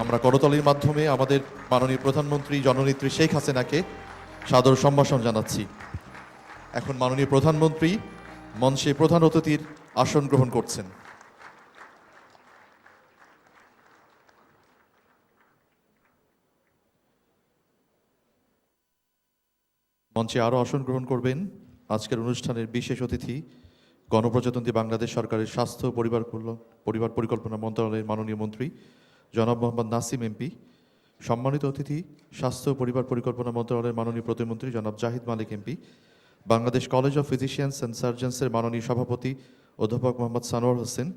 আমরা করতালির মাধ্যমে আমাদের মাননীয় প্রধানমন্ত্রী জননেত্রী শেখ হাসিনাকে সাদর সম্ভাষণ জানাচ্ছি। এখন মাননীয় প্রধানমন্ত্রী মঞ্চে প্রধান অতিথির আসন গ্রহণ করছেন। মঞ্চে আরও আসন গ্রহণ করবেন আজকের অনুষ্ঠানের বিশেষ অতিথি গণপ্রজাতন্ত্রী বাংলাদেশ সরকারের স্বাস্থ্য পরিবার পরিকল্পনা মন্ত্রণালয়ের মাননীয় মন্ত্রী জনাব মোহাম্মদ নাসিম এমপি, সম্মানিত অতিথি স্বাস্থ্য পরিবার পরিকল্পনা মন্ত্রণালয়ের মাননীয় প্রতিমন্ত্রী জনাব Zahid Malik MP, Bangladesh college of physicians and সার্জনসের মাননীয় সভাপতি অধ্যাপক মোহাম্মদ সানোয়ার হোসেন,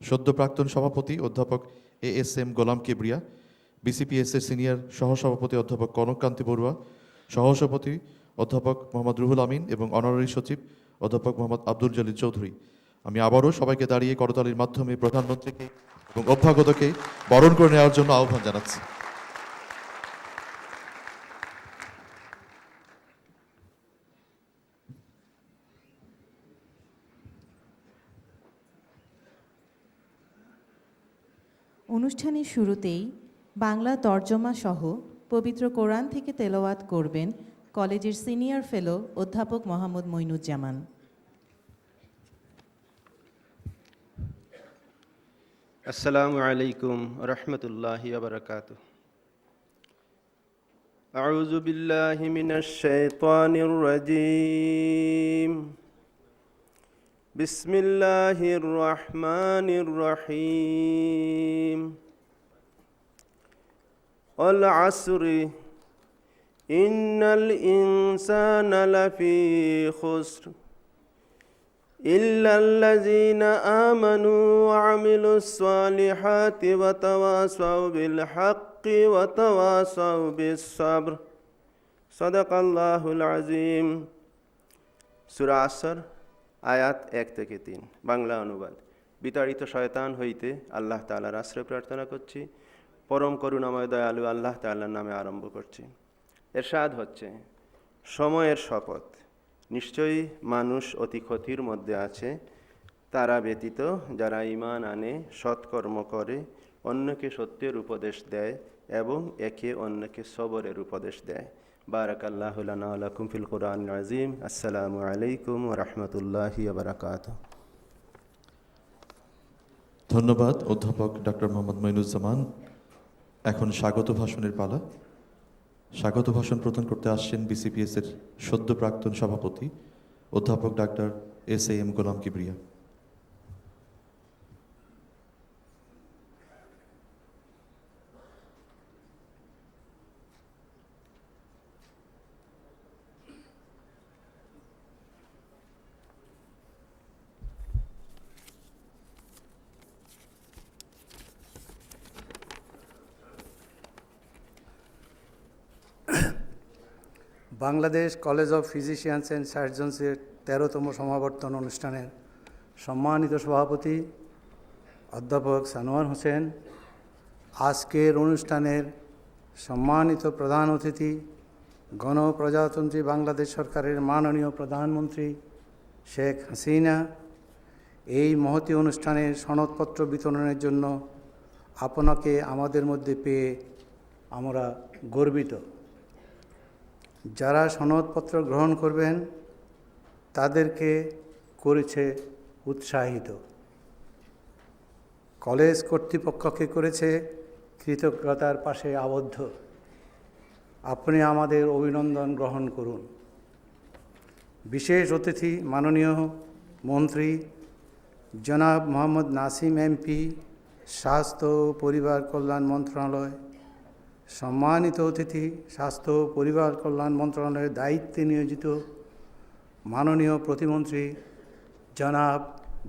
সদ্য প্রাক্তন সভাপতি অধ্যাপক ASM গোলাম কিবরিয়া, BCPS-এর সিনিয়র সহসভাপতি অধ্যাপক কনককান্তি বড়ুয়া, সহসভাপতি অধ্যাপক মোহাম্মদ রুহুল আমিন এবং অনারারি সচিব অধ্যাপক মোহাম্মদ আব্দুল জলিল চৌধুরী। আমি আবারও সবাইকে দাঁড়িয়ে করতালির মাধ্যমে প্রধানমন্ত্রীকে এবং অভ্যাগতকে বরণ করে নেওয়ার জন্য আহ্বান জানাচ্ছি। অনুষ্ঠানের শুরুতেই বাংলা তর্জমা সহ পবিত্র কোরআন থেকে তেলাওয়াত করবেন কলেজের সিনিয়র ফেলো অধ্যাপক মোহাম্মদ মঈনুজ্জামান। আসসালামু আলাইকুম রহমতুল্লাহি ওয়া বারাকাতুহু। আউযু বিল্লাহি মিনাশ শাইতানির রাজীম। বিসমিল্লাহির রহমানির রহিম। ওয়াল আসরি ইন্নাল ইনসানা লাফি খুসর ইল্লাল্লাযীনা আমানু ওয়া আমিলুস সালিহাতি ওয়া তাওয়াসাউ বিল হাক্কি ওয়া তাওয়াসাউ বিস সাবর। সাদাকাল্লাহুল আযীম। সূরা আসর আয়াত 1 থেকে 3, বাংলা অনুবাদ। বিতাড়িত শয়তান হইতে আল্লাহ তাআলার আশ্রয় প্রার্থনা করছি। পরম করুণাময় দয়ালু আল্লাহ তাআলার নামে আরম্ভ করছি। এরশাদ হচ্ছে, সময়ের শপথ, নিশ্চয়ই মানুষ অতি ক্ষতির মধ্যে আছে তারা ব্যতীত যারা ঈমান আনে, সৎকর্ম করে, অন্যকে সত্যের উপদেশ দেয় এবং একে অন্যকে সবরের উপদেশ দেয়। বারাকাল্লাহু লানা ওয়া লাকুম ফিল কুরআনিল আযীম। আসসালামু আলাইকুম ওয়া রাহমাতুল্লাহি ওয়া বারাকাতুহু। ধন্যবাদ অধ্যাপক ডক্টর মোহাম্মদ মঈনুজ্জামান। এখন স্বাগত ভাষণের পালা। স্বাগত ভাষণ প্রদান করতে আসছেন BCPS-এর সদ্য প্রাক্তন সভাপতি অধ্যাপক ডাক্তার SM Golam Kibria. Bangladesh college of physicians and সার্জনসের 13তম সমাবর্তন অনুষ্ঠানের সম্মানিত সভাপতি অধ্যাপক সানোয়ার হোসেন, আজকের অনুষ্ঠানের সম্মানিত প্রধান অতিথি গণপ্রজাতন্ত্রী বাংলাদেশ সরকারের মাননীয় প্রধানমন্ত্রী শেখ হাসিনা, এই মহতী অনুষ্ঠানের সনদপত্র বিতরণের জন্য আপনাকে আমাদের মধ্যে পেয়ে আমরা গর্বিত। যারা সনদপত্র গ্রহণ করবেন তাদেরকে করেছে উৎসাহিত, কলেজ কর্তৃপক্ষকে করেছে কৃতজ্ঞতার পাশে আবদ্ধ। আপনি আমাদের অভিনন্দন গ্রহণ করুন। বিশেষ অতিথি মাননীয় মন্ত্রী জনাব মোহাম্মদ নাসিম এমপি, স্বাস্থ্য ও পরিবার কল্যাণ মন্ত্রণালয়। সম্মানিত অতিথি স্বাস্থ্য ও পরিবার কল্যাণ মন্ত্রণালয়ের দায়িত্বে নিয়োজিত মাননীয় প্রতিমন্ত্রী জনাব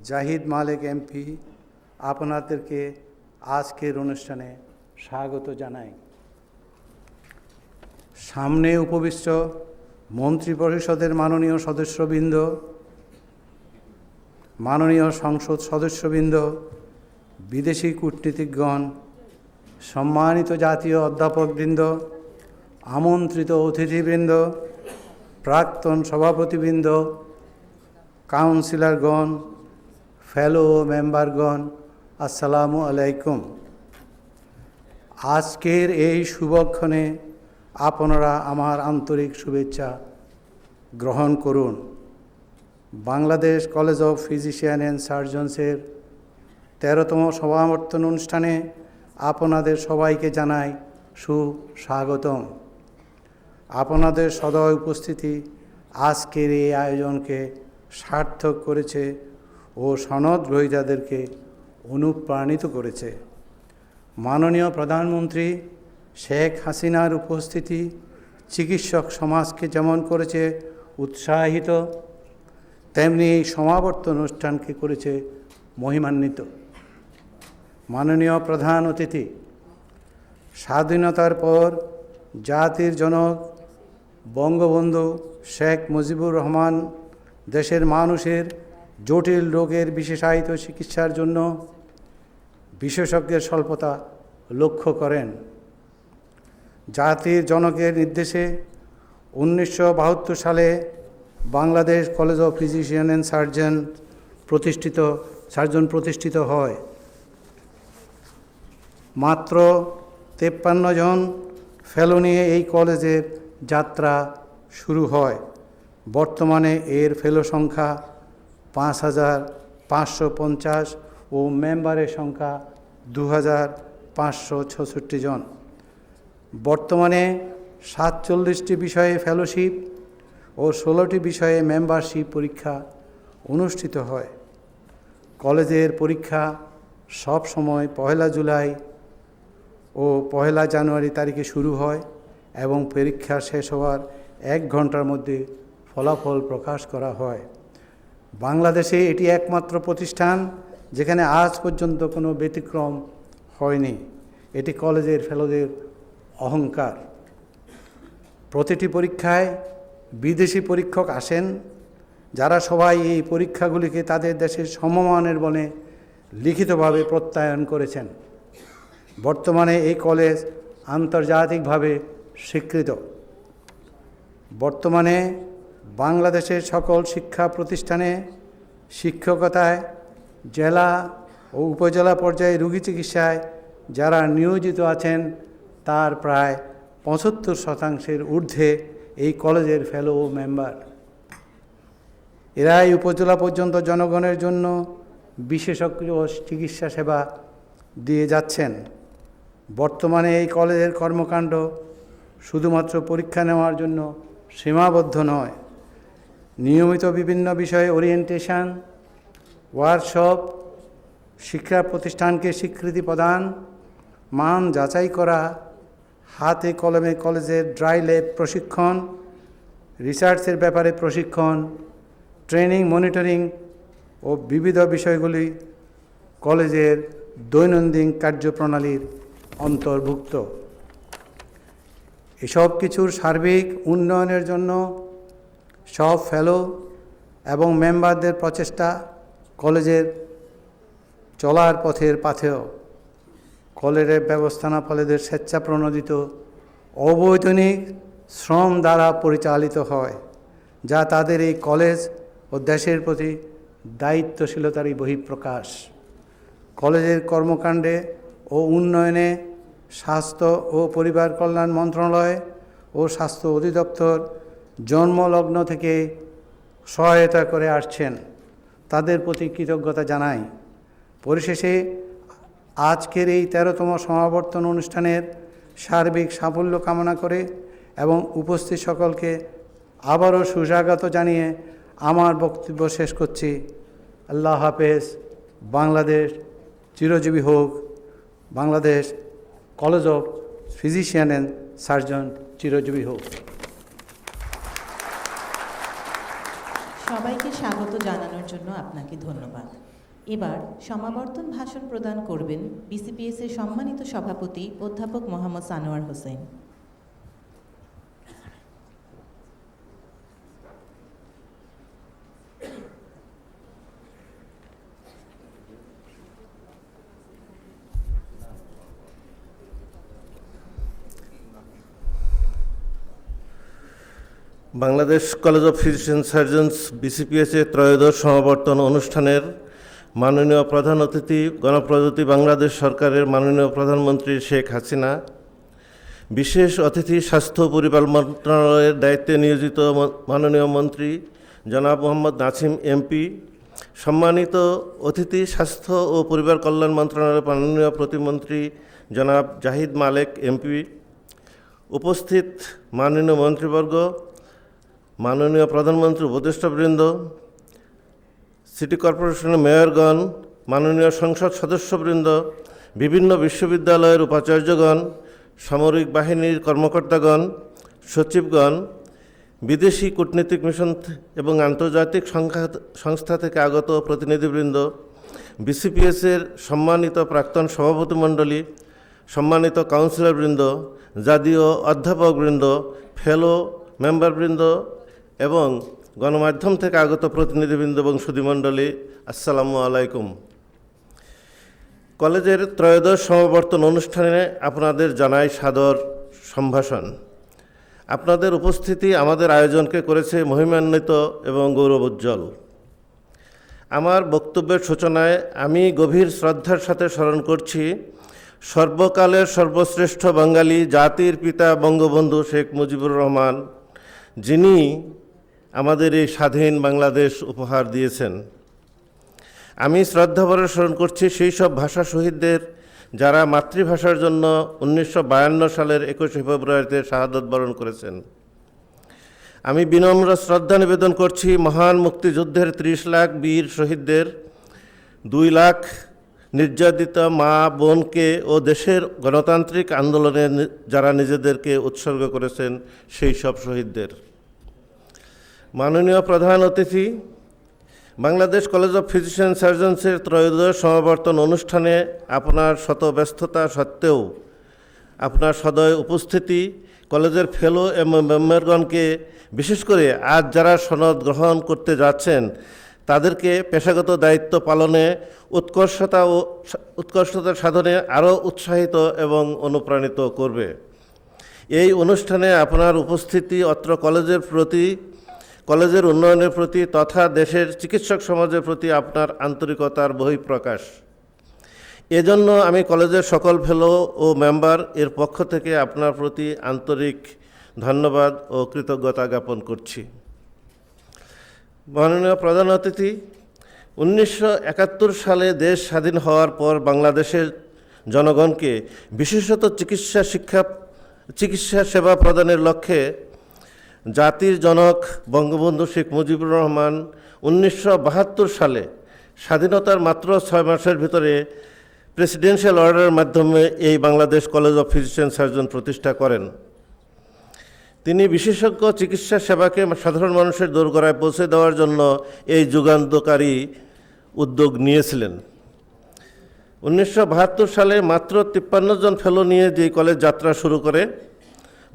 জাহিদ মালিক এমপি, আপনাদেরকে আজকের অনুষ্ঠানে স্বাগত জানাই। সামনে উপবিষ্ট মন্ত্রিপরিষদের মাননীয় সদস্যবৃন্দ, মাননীয় সংসদ সদস্যবৃন্দ, বিদেশি কূটনীতিকগণ, সম্মানিত জাতীয় অধ্যাপকবৃন্দ, আমন্ত্রিত অতিথিবৃন্দ, প্রাক্তন সভাপতিবৃন্দ, কাউন্সিলরগণ, ফেলো ও মেম্বারগণ, আসসালামু আলাইকুম। আজকের এই শুভক্ষণে আপনারা আমার আন্তরিক শুভেচ্ছা গ্রহণ করুন। Bangladesh college of physician and সার্জনসের 13তম সমাবর্তন অনুষ্ঠানে আপনাদের সবাইকে জানাই সুস্বাগতম। আপনাদের সদয় উপস্থিতি আজকের এই আয়োজনকে সার্থক করেছে ও সনদ গ্রহীতাদেরকে অনুপ্রাণিত করেছে। মাননীয় প্রধানমন্ত্রী শেখ হাসিনার উপস্থিতি চিকিৎসক সমাজকে যেমন করেছে উৎসাহিত, তেমনি এই সমাবর্তন অনুষ্ঠানকে করেছে মহিমান্বিত। মাননীয় প্রধান অতিথি স্বাধীনতার পর জাতির জনক বঙ্গবন্ধু শেখ মুজিবুর রহমান দেশের মানুষের জটিল রোগের বিশেষায়িত চিকিৎসার জন্য বিশেষজ্ঞের স্বল্পতা লক্ষ্য করেন। জাতির জনকের নির্দেশে 1972 সালে Bangladesh college of physician and surgeon প্রতিষ্ঠিত হয়। মাত্র 53 জন ফেলো নিয়ে এই কলেজের যাত্রা শুরু হয়। বর্তমানে এর ফেলো সংখ্যা 5550 ও মেম্বারের সংখ্যা 2566 জন। বর্তমানে 47টি বিষয়ে ফেলোশিপ ও 16টি বিষয়ে মেম্বারশিপ পরীক্ষা অনুষ্ঠিত হয়। কলেজের পরীক্ষা সব সময় 1 জুলাই ও 1 জানুয়ারি তারিখে শুরু হয় এবং পরীক্ষা শেষ হওয়ার 1 ঘন্টার মধ্যে ফলাফল প্রকাশ করা হয়। বাংলাদেশে এটি একমাত্র প্রতিষ্ঠান যেখানে আজ পর্যন্ত কোনো ব্যতিক্রম হয়নি। এটি কলেজের ফেলোদের অহংকার। প্রতিটি পরীক্ষায় বিদেশি পরীক্ষক আসেন, যারা সবাই এই পরীক্ষাগুলিকে তাদের দেশের সমমানের বলে লিখিতভাবে প্রত্যয়ন করেছেন। বর্তমানে এই কলেজ আন্তর্জাতিকভাবে স্বীকৃত। বর্তমানে বাংলাদেশের সকল শিক্ষা প্রতিষ্ঠানে শিক্ষকতায়, জেলা ও উপজেলা পর্যায়ে রোগী চিকিৎসায় যারা নিয়োজিত আছেন তার প্রায় 75% ঊর্ধ্বে এই কলেজের ফেলো ও মেম্বার। এরাই উপজেলা পর্যন্ত জনগণের জন্য বিশেষজ্ঞ চিকিৎসা সেবা দিয়ে যাচ্ছেন। বর্তমানে এই কলেজের কর্মকাণ্ড শুধুমাত্র পরীক্ষা নেওয়ার জন্য সীমাবদ্ধ নয়। নিয়মিত বিভিন্ন বিষয়ে ওরিয়েন্টেশন, ওয়ার্কশপ, শিক্ষা প্রতিষ্ঠানকে স্বীকৃতি প্রদান, মান যাচাই করা, হাতে কলমে কলেজের ড্রাই ল্যাব প্রশিক্ষণ, রিসার্চের ব্যাপারে প্রশিক্ষণ, ট্রেনিং, মনিটরিং ও বিবিধ বিষয়গুলি কলেজের দৈনন্দিন কার্যপ্রণালীর অন্তর্ভুক্ত। এসব কিছুর সার্বিক উন্নয়নের জন্য সব ফেলো এবং মেম্বারদের প্রচেষ্টা কলেজের চলার পথের পাথেয়। কলেজের ব্যবস্থাপনাফলেদের স্বেচ্ছাপ্রণোদিত অবৈতনিক শ্রম দ্বারা পরিচালিত হয়, যা তাদের এই কলেজ ও দেশের প্রতি দায়িত্বশীলতারই বহিঃপ্রকাশ। কলেজের কর্মকাণ্ডে ও উন্নয়নে স্বাস্থ্য ও পরিবার কল্যাণ মন্ত্রণালয় ও স্বাস্থ্য অধিদপ্তর জন্মলগ্ন থেকে সহায়তা করে আসছেন। তাদের প্রতি কৃতজ্ঞতা জানাই। পরিশেষে আজকের এই 13তম সমাবর্তন অনুষ্ঠানের সার্বিক সাফল্য কামনা করে এবং উপস্থিত সকলকে আবারও সুস্বাগত জানিয়ে আমার বক্তব্য শেষ করছি। আল্লাহ হাফেজ। বাংলাদেশ চিরজীবী হোক। Bangladesh college of physician and surgeon চিরজীবী হোক। সবাইকে স্বাগত জানানোর জন্য আপনাকে ধন্যবাদ। এবার সমাবর্তন ভাষণ প্রদান করবেন বিসিপিএস এর সম্মানিত সভাপতি অধ্যাপক Mohammad Sanowar Hossain. Bangladesh college of physician surgeons BCPS এর ত্রয়োদশ সমাবর্তন অনুষ্ঠানের মাননীয় প্রধান অতিথি গণপ্রজাতন্ত্রী বাংলাদেশ সরকারের মাননীয় প্রধানমন্ত্রী শেখ হাসিনা, বিশেষ অতিথি স্বাস্থ্য ও পরিবার মন্ত্রণালয়ের দায়িত্বে নিয়োজিত মাননীয় মন্ত্রী জনাব মোহাম্মদ নাসিম এমপি, সম্মানিত অতিথি স্বাস্থ্য ও পরিবার কল্যাণ মন্ত্রণালয়ের মাননীয় প্রতিমন্ত্রী জনাব জাহিদ মালেক এমপি, উপস্থিত মাননীয় মন্ত্রীবর্গ, মাননীয় প্রধানমন্ত্রী উপদেষ্টাবৃন্দ, সিটি কর্পোরেশনের মেয়রগণ, মাননীয় সংসদ সদস্যবৃন্দ, বিভিন্ন বিশ্ববিদ্যালয়ের উপাচার্যগণ, সামরিক বাহিনীর কর্মকর্তাগণ, সচিবগণ, বিদেশি কূটনৈতিক মিশন এবং আন্তর্জাতিক সংস্থা থেকে আগত প্রতিনিধিবৃন্দ, বিসিপিএসের সম্মানিত প্রাক্তন সভাপতিমণ্ডলী, সম্মানিত কাউন্সিলরবৃন্দ, জাতীয় অধ্যাপকবৃন্দ, ফেলো মেম্বারবৃন্দ এবং গণমাধ্যম থেকে আগত প্রতিনিধিবৃন্দ এবং সুধীমণ্ডলী, আসসালামু আলাইকুম। কলেজের ত্রয়োদশ সমাবর্তন অনুষ্ঠানে আপনাদের জানাই সাদর সম্ভাষণ। আপনাদের উপস্থিতি আমাদের আয়োজনকে করেছে মহিমান্বিত এবং গৌরবোজ্জ্বল। আমার বক্তব্যের সূচনায় আমি গভীর শ্রদ্ধার সাথে স্মরণ করছি সর্বকালের সর্বশ্রেষ্ঠ বাঙালি জাতির পিতা বঙ্গবন্ধু শেখ মুজিবুর রহমান, যিনি আমাদের এই স্বাধীন বাংলাদেশ উপহার দিয়েছেন। আমি শ্রদ্ধাভরে স্মরণ করছি সেই সব ভাষা শহীদদের যারা মাতৃভাষার জন্য 1952 সালের 21শে ফেব্রুয়ারিতে শাহাদত বরণ করেছেন। আমি বিনম্র শ্রদ্ধা নিবেদন করছি মহান মুক্তিযুদ্ধের 30 লাখ বীর শহীদদের, 2 লাখ নির্যাতিত মা বোনকে ও দেশের গণতান্ত্রিক আন্দোলনে যারা নিজেদেরকে উৎসর্গ করেছেন সেই সব শহীদদের। মাননীয় প্রধান অতিথি, বাংলাদেশ কলেজ অফ ফিজিশিয়ান সার্জনসের ত্রয়োদশ সমাবর্তন অনুষ্ঠানে আপনার শত ব্যস্ততা সত্ত্বেও আপনার সদয় উপস্থিতি কলেজের ফেলো এবং মেম্বারগণকে, বিশেষ করে আজ যারা সনদ গ্রহণ করতে যাচ্ছেন তাদেরকে পেশাগত দায়িত্ব পালনে উৎকর্ষতা সাধনে আরও উৎসাহিত এবং অনুপ্রাণিত করবে। এই অনুষ্ঠানে আপনার উপস্থিতি অত্র কলেজের উন্নয়নের প্রতি তথা দেশের চিকিৎসক সমাজের প্রতি আপনার আন্তরিকতার বহিঃপ্রকাশ। এজন্য আমি কলেজের সকল ফেলো ও মেম্বার এর পক্ষ থেকে আপনার প্রতি আন্তরিক ধন্যবাদ ও কৃতজ্ঞতা জ্ঞাপন করছি। মাননীয় প্রধান অতিথি, 1971 সালে দেশ স্বাধীন হওয়ার পর বাংলাদেশের জনগণকে বিশেষত চিকিৎসা সেবা প্রদানের লক্ষ্যে জাতির জনক বঙ্গবন্ধু শেখ মুজিবুর রহমান 1972 সালে স্বাধীনতার মাত্র 6 মাসের ভিতরে প্রেসিডেন্সিয়াল অর্ডারের মাধ্যমে এই Bangladesh college of physician surgeon প্রতিষ্ঠা করেন। তিনি বিশেষজ্ঞ চিকিৎসা সেবাকে সাধারণ মানুষের দোরগোড়ায় পৌঁছে দেওয়ার জন্য এই যুগান্তকারী উদ্যোগ নিয়েছিলেন। 1972 সালে মাত্র 53 জন ফেলো নিয়ে যে কলেজ যাত্রা শুরু করে,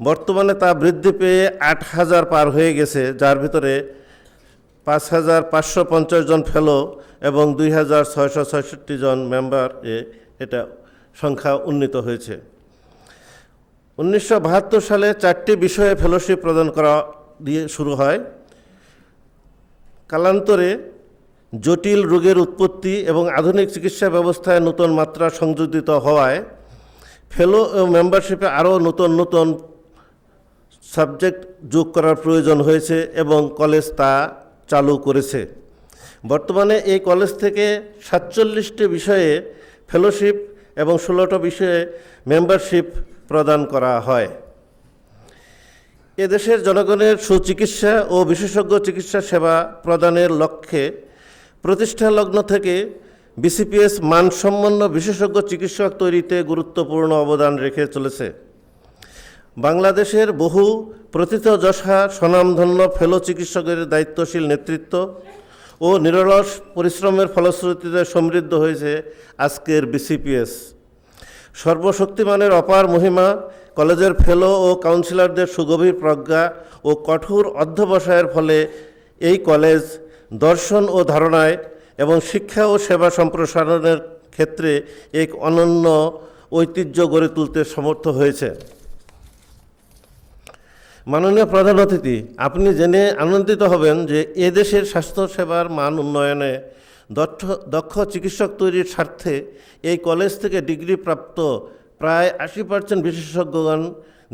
বর্তমানে তা বৃদ্ধি পেয়ে 8000 পার হয়ে গেছে, যার ভিতরে 5550 জন ফেলো এবং 2666 জন মেম্বার এটা সংখ্যা উন্নীত হয়েছে। 1972 সালে 4টি বিষয়ে ফেলোশিপ প্রদান করা দিয়ে শুরু হয়। কালান্তরে জটিল রোগের উৎপত্তি এবং আধুনিক চিকিৎসা ব্যবস্থায় নতুন মাত্রা সংযোজিত হওয়ায় ফেলো ও মেম্বারশিপে আরও নতুন সাবজেক্ট যোগ করার প্রয়োজন হয়েছে এবং কলেজ তা চালু করেছে। বর্তমানে এই কলেজ থেকে 47টি বিষয়ে ফেলোশিপ এবং 16টি বিষয়ে মেম্বারশিপ প্রদান করা হয়। এদেশের জনগণের সুচিকিৎসা ও বিশেষজ্ঞ চিকিৎসা সেবা প্রদানের লক্ষ্যে প্রতিষ্ঠা লগ্ন থেকে বিসিপিএস মানসম্পন্ন বিশেষজ্ঞ চিকিৎসক তৈরিতে গুরুত্বপূর্ণ অবদান রেখে চলেছে। বাংলাদেশের বহু প্রথিতযশা স্বনামধন্য ফেলো চিকিৎসকের দায়িত্বশীল নেতৃত্ব ও নিরলস পরিশ্রমের ফলশ্রুতিতে সমৃদ্ধ হয়েছে আজকের বিসিপিএস। সর্বশক্তিমানের অপার মহিমা, কলেজের ফেলো ও কাউন্সিলরদের সুগভীর প্রজ্ঞা ও কঠোর অধ্যবসায়ের ফলে এই কলেজ দর্শন ও ধারণায় এবং শিক্ষা ও সেবা সম্প্রসারণের ক্ষেত্রে এক অনন্য ঐতিহ্য গড়ে তুলতে সমর্থ হয়েছে। মাননীয় প্রধান অতিথি, আপনি জেনে আনন্দিত হবেন যে এদেশের স্বাস্থ্যসেবার মান উন্নয়নে দক্ষ চিকিৎসক তৈরির স্বার্থে এই কলেজ থেকে ডিগ্রিপ্রাপ্ত প্রায় 80% বিশেষজ্ঞগণ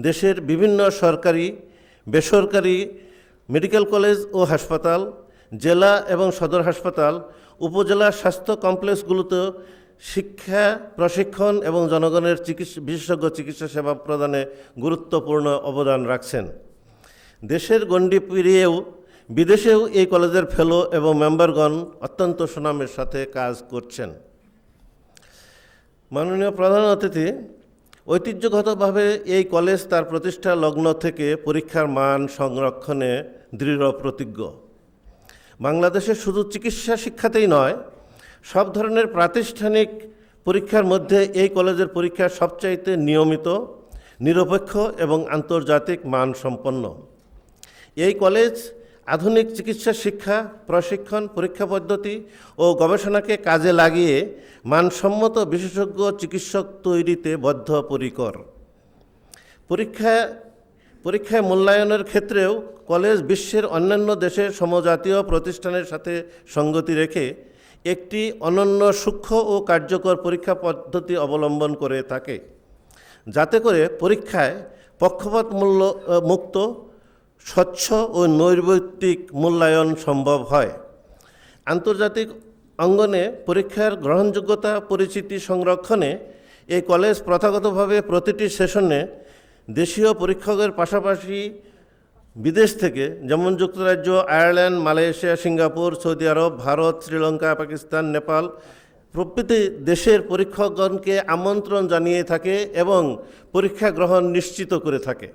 দেশের বিভিন্ন সরকারি, বেসরকারি মেডিকেল কলেজ ও হাসপাতাল, জেলা এবং সদর হাসপাতাল, উপজেলা স্বাস্থ্য কমপ্লেক্সগুলোতে শিক্ষা, প্রশিক্ষণ এবং জনগণের বিশেষজ্ঞ চিকিৎসা সেবা প্রদানে গুরুত্বপূর্ণ অবদান রাখছেন। দেশের গণ্ডি পেরিয়েও বিদেশেও এই কলেজের ফেলো এবং মেম্বারগণ অত্যন্ত সুনামের সাথে কাজ করছেন। মাননীয় প্রধান অতিথি, ঐতিহ্যগতভাবে এই কলেজ তার প্রতিষ্ঠা লগ্ন থেকে পরীক্ষার মান সংরক্ষণে দৃঢ় প্রতিজ্ঞ। বাংলাদেশে শুধু চিকিৎসা শিক্ষাতেই নয়, সব ধরনের প্রাতিষ্ঠানিক পরীক্ষার মধ্যে এই কলেজের পরীক্ষা সবচাইতে নিয়মিত, নিরপেক্ষ এবং আন্তর্জাতিক মানসম্পন্ন। এই কলেজ আধুনিক চিকিৎসা শিক্ষা, প্রশিক্ষণ, পরীক্ষা পদ্ধতি ও গবেষণাকে কাজে লাগিয়ে মানসম্মত বিশেষজ্ঞ চিকিৎসক তৈরিতে বদ্ধপরিকর। পরীক্ষায় মূল্যায়নের ক্ষেত্রেও কলেজ বিশ্বের অন্যান্য দেশের সমজাতীয় প্রতিষ্ঠানের সাথে সঙ্গতি রেখে একটি অনন্য সূক্ষ্ম ও কার্যকর পরীক্ষা পদ্ধতি অবলম্বন করে থাকে, যাতে করে পরীক্ষায় পক্ষপাত মুক্ত, স্বচ্ছ ও নৈর্ব্যক্তিক মূল্যায়ন সম্ভব হয়। আন্তর্জাতিক অঙ্গনে পরীক্ষার গ্রহণযোগ্যতা পরিচিতি সংরক্ষণে এই কলেজ প্রথাগতভাবে প্রতিটি সেশনে দেশীয় পরীক্ষকের পাশাপাশি বিদেশ থেকে, যেমন যুক্তরাজ্য, আয়ারল্যান্ড, মালয়েশিয়া, সিঙ্গাপুর, সৌদি আরব, ভারত, শ্রীলঙ্কা, পাকিস্তান, নেপাল প্রভৃতি দেশের পরীক্ষকগণকে আমন্ত্রণ জানিয়ে থাকে এবং পরীক্ষা গ্রহণ নিশ্চিত করে থাকে।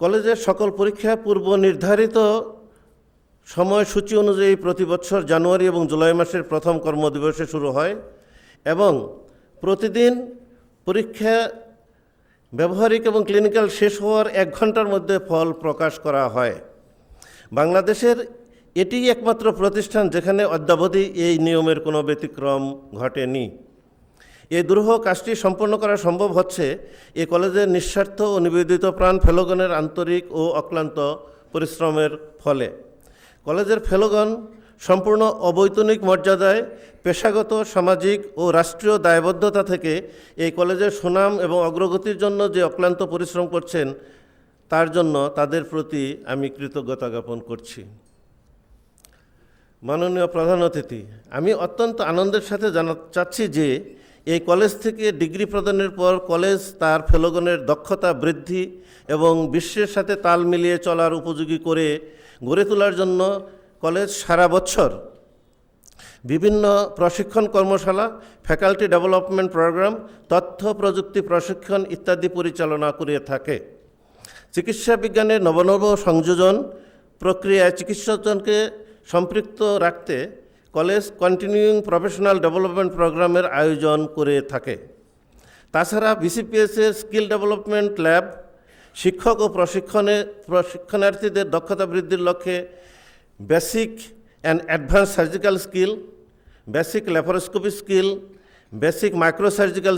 কলেজের সকল পরীক্ষা পূর্ব নির্ধারিত সময়সূচি অনুযায়ী প্রতি বছর জানুয়ারি এবং জুলাই মাসের প্রথম কর্মদিবসে শুরু হয় এবং প্রতিদিন পরীক্ষা ব্যবহারিক এবং ক্লিনিক্যাল শেষ হওয়ার 1 ঘন্টার মধ্যে ফল প্রকাশ করা হয়। বাংলাদেশের এটিই একমাত্র প্রতিষ্ঠান যেখানে অদ্যাবধি এই নিয়মের কোনো ব্যতিক্রম ঘটেনি। এই দুরূহ কাজটি সম্পন্ন করা সম্ভব হচ্ছে এই কলেজের নিঃস্বার্থ ও নিবেদিত প্রাণ ফেলোগণের আন্তরিক ও অক্লান্ত পরিশ্রমের ফলে। কলেজের ফেলোগণ সম্পূর্ণ অবৈতনিক মর্যাদায়, পেশাগত, সামাজিক ও রাষ্ট্রীয় দায়বদ্ধতা থেকে এই কলেজের সুনাম এবং অগ্রগতির জন্য যে অক্লান্ত পরিশ্রম করছেন, তার জন্য তাদের প্রতি আমি কৃতজ্ঞতা জ্ঞাপন করছি। মাননীয় প্রধান অতিথি, আমি অত্যন্ত আনন্দের সাথে চাচ্ছি যে এই কলেজ থেকে ডিগ্রি প্রদানের পর কলেজ তার ফেলোগণের দক্ষতা বৃদ্ধি এবং বিশ্বের সাথে তাল মিলিয়ে চলার উপযোগী করে গড়ে তোলার জন্য কলেজ সারা বছর বিভিন্ন প্রশিক্ষণ কর্মশালা, ফ্যাকাল্টি ডেভেলপমেন্ট প্রোগ্রাম, তথ্য প্রযুক্তি প্রশিক্ষণ ইত্যাদি পরিচালনা করে থাকে। চিকিৎসা বিজ্ঞানের নব সংযোজন প্রক্রিয়ায় চিকিৎসকজনকে সম্পৃক্ত রাখতে কলেজ কন্টিনিউইং প্রফেশনাল ডেভেলপমেন্ট প্রোগ্রামের আয়োজন করে থাকে। তাছাড়া বিসিপিএসের স্কিল ডেভেলপমেন্ট ল্যাব শিক্ষক ও প্রশিক্ষণার্থীদের দক্ষতা বৃদ্ধির লক্ষ্যে basic and advance surgical skill, basic laparoscopy skill, basic microsurgical